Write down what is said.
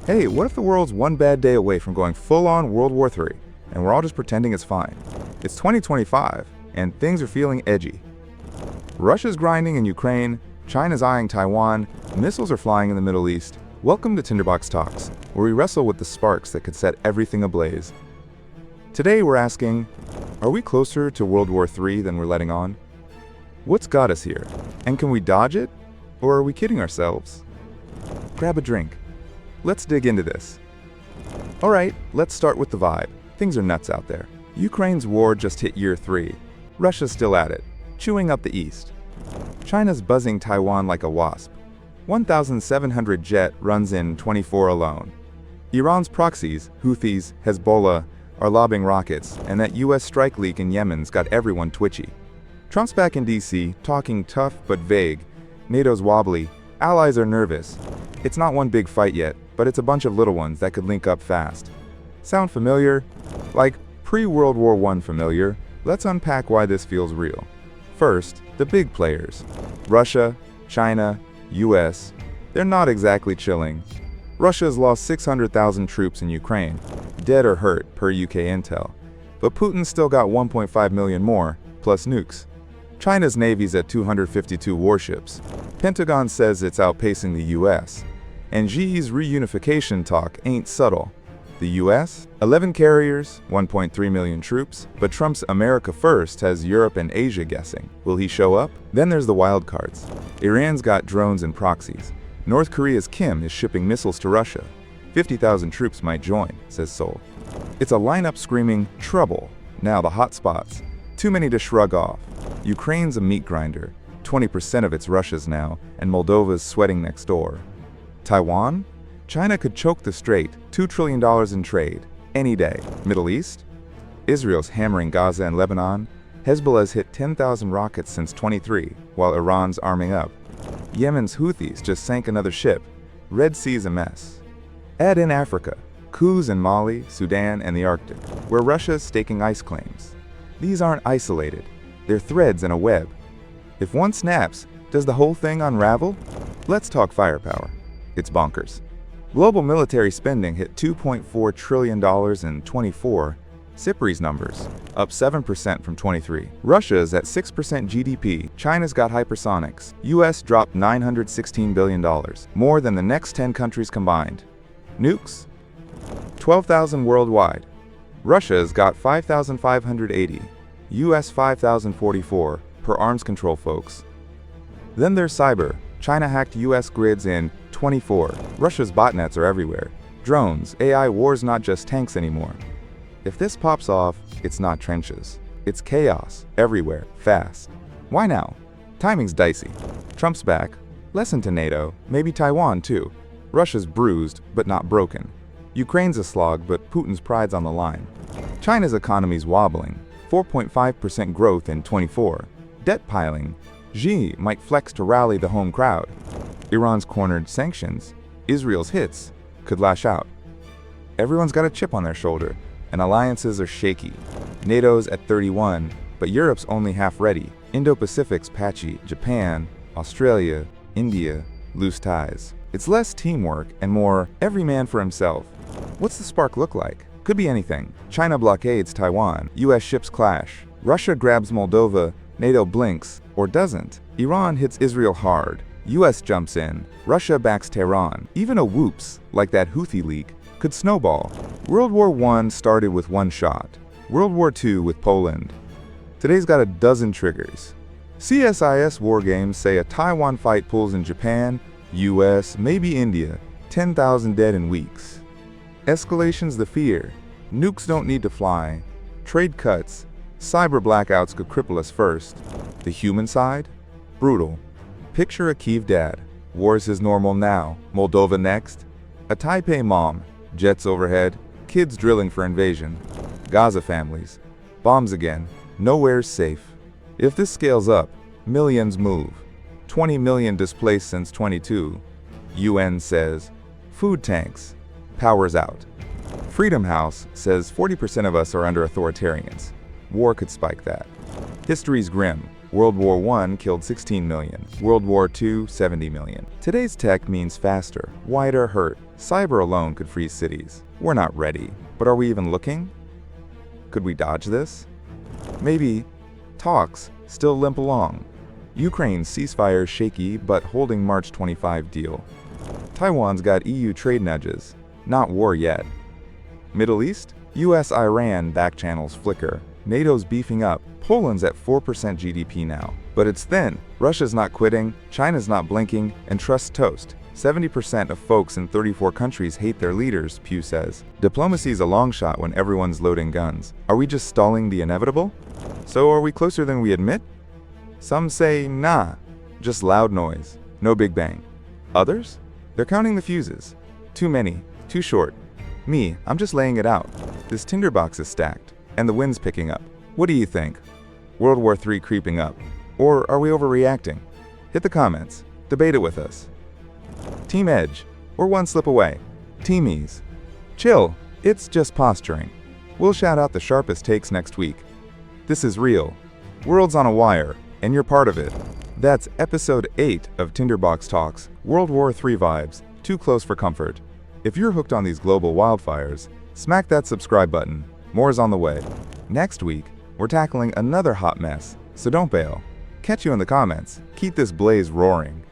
Hey, what if the world's one bad day away from going full-on World War III, and we're all just pretending it's fine? It's 2025, and things are feeling edgy. Russia's grinding in Ukraine, China's eyeing Taiwan, missiles are flying in the Middle East. Welcome to Tinderbox Talks, where we wrestle with the sparks that could set everything ablaze. Today we're asking, are we closer to World War III than we're letting on? What's got us here? And can we dodge it? Or are we kidding ourselves? Grab a drink. Let's dig into this. Alright, let's start with the vibe. Things are nuts out there. Ukraine's war just hit year 3. Russia's still at it, chewing up the East. China's buzzing Taiwan like a wasp. 1,700 jet runs in 24 alone. Iran's proxies, Houthis, Hezbollah, are lobbing rockets, and that US strike leak in Yemen's got everyone twitchy. Trump's back in DC, talking tough but vague. NATO's wobbly. Allies are nervous. It's not one big fight yet, but it's a bunch of little ones that could link up fast. Sound familiar? Like pre-World War I familiar? Let's unpack why this feels real. First, the big players. Russia, China, US. They're not exactly chilling. Russia has lost 600,000 troops in Ukraine, dead or hurt per UK intel. But Putin's still got 1.5 million more, plus nukes. China's navy's at 252 warships. Pentagon says it's outpacing the US. And Xi's reunification talk ain't subtle. The US? 11 carriers, 1.3 million troops, but Trump's America First has Europe and Asia guessing. Will he show up? Then there's the wild cards. Iran's got drones and proxies. North Korea's Kim is shipping missiles to Russia. 50,000 troops might join, says Seoul. It's a lineup screaming, trouble. Now the hot spots. Too many to shrug off. Ukraine's a meat grinder. 20% of it's Russia's now, and Moldova's sweating next door. Taiwan? China could choke the strait, $2 trillion in trade, any day. Middle East? Israel's hammering Gaza and Lebanon. Hezbollah's hit 10,000 rockets since 23, while Iran's arming up. Yemen's Houthis just sank another ship. Red Sea's a mess. Add in Africa, coups in Mali, Sudan, and the Arctic, where Russia's staking ice claims. These aren't isolated. They're threads in a web. If one snaps, does the whole thing unravel? Let's talk firepower. It's bonkers. Global military spending hit $2.4 trillion in 24, SIPRI's numbers, up 7% from 23. Russia's at 6% GDP, China's got hypersonics, US dropped $916 billion, more than the next 10 countries combined. Nukes? 12,000 worldwide. Russia's got 5,580, US 5,044, per arms control folks. Then there's cyber. China hacked US grids in 24. Russia's botnets are everywhere. Drones, AI war's not just tanks anymore. If this pops off, it's not trenches. It's chaos, everywhere, fast. Why now? Timing's dicey. Trump's back. Lesson to NATO, maybe Taiwan too. Russia's bruised, but not broken. Ukraine's a slog, but Putin's pride's on the line. China's economy's wobbling. 4.5% growth in 24. Debt piling. Xi might flex to rally the home crowd. Iran's cornered sanctions. Israel's hits could lash out. Everyone's got a chip on their shoulder, and alliances are shaky. NATO's at 31, but Europe's only half ready. Indo-Pacific's patchy. Japan, Australia, India, loose ties. It's less teamwork and more every man for himself. What's the spark look like? Could be anything. China blockades Taiwan. US ships clash. Russia grabs Moldova. NATO blinks, or doesn't. Iran hits Israel hard. US jumps in. Russia backs Tehran. Even a whoops, like that Houthi leak, could snowball. World War I started with one shot. World War II with Poland. Today's got a dozen triggers. CSIS war games say a Taiwan fight pulls in Japan, US, maybe India. 10,000 dead in weeks. Escalation's the fear. Nukes don't need to fly. Trade cuts. Cyber blackouts could cripple us first. The human side? Brutal. Picture a Kyiv dad. War's his normal now. Moldova next. A Taipei mom. Jets overhead. Kids drilling for invasion. Gaza families. Bombs again. Nowhere's safe. If this scales up, millions move. 20 million displaced since 22. UN says. Food tanks. Power's out. Freedom House says 40% of us are under authoritarians. War could spike that. History's grim. World War I killed 16 million. World War II, 70 million. Today's tech means faster, wider hurt. Cyber alone could freeze cities. We're not ready, but are we even looking? Could we dodge this? Maybe. Talks still limp along. Ukraine's ceasefire shaky but holding March 25 deal. Taiwan's got EU trade nudges. Not war yet. Middle East? US-Iran backchannels flicker. NATO's beefing up. Poland's at 4% GDP now. But it's thin. Russia's not quitting, China's not blinking, and trust's toast. 70% of folks in 34 countries hate their leaders, Pew says. Diplomacy's a long shot when everyone's loading guns. Are we just stalling the inevitable? So are we closer than we admit? Some say, nah, just loud noise, no big bang. Others? They're counting the fuses. Too many, too short. Me, I'm just laying it out. This tinderbox is stacked, and the wind's picking up. What do you think? World War III creeping up? Or are we overreacting? Hit the comments. Debate it with us. Team Edge, or one slip away. Teamies. Chill, it's just posturing. We'll shout out the sharpest takes next week. This is real. World's on a wire, and you're part of it. That's episode 8 of Tinderbox Talks, World War III vibes, too close for comfort. If you're hooked on these global wildfires, smack that subscribe button. More's on the way. Next week, we're tackling another hot mess, so don't bail. Catch you in the comments. Keep this blaze roaring.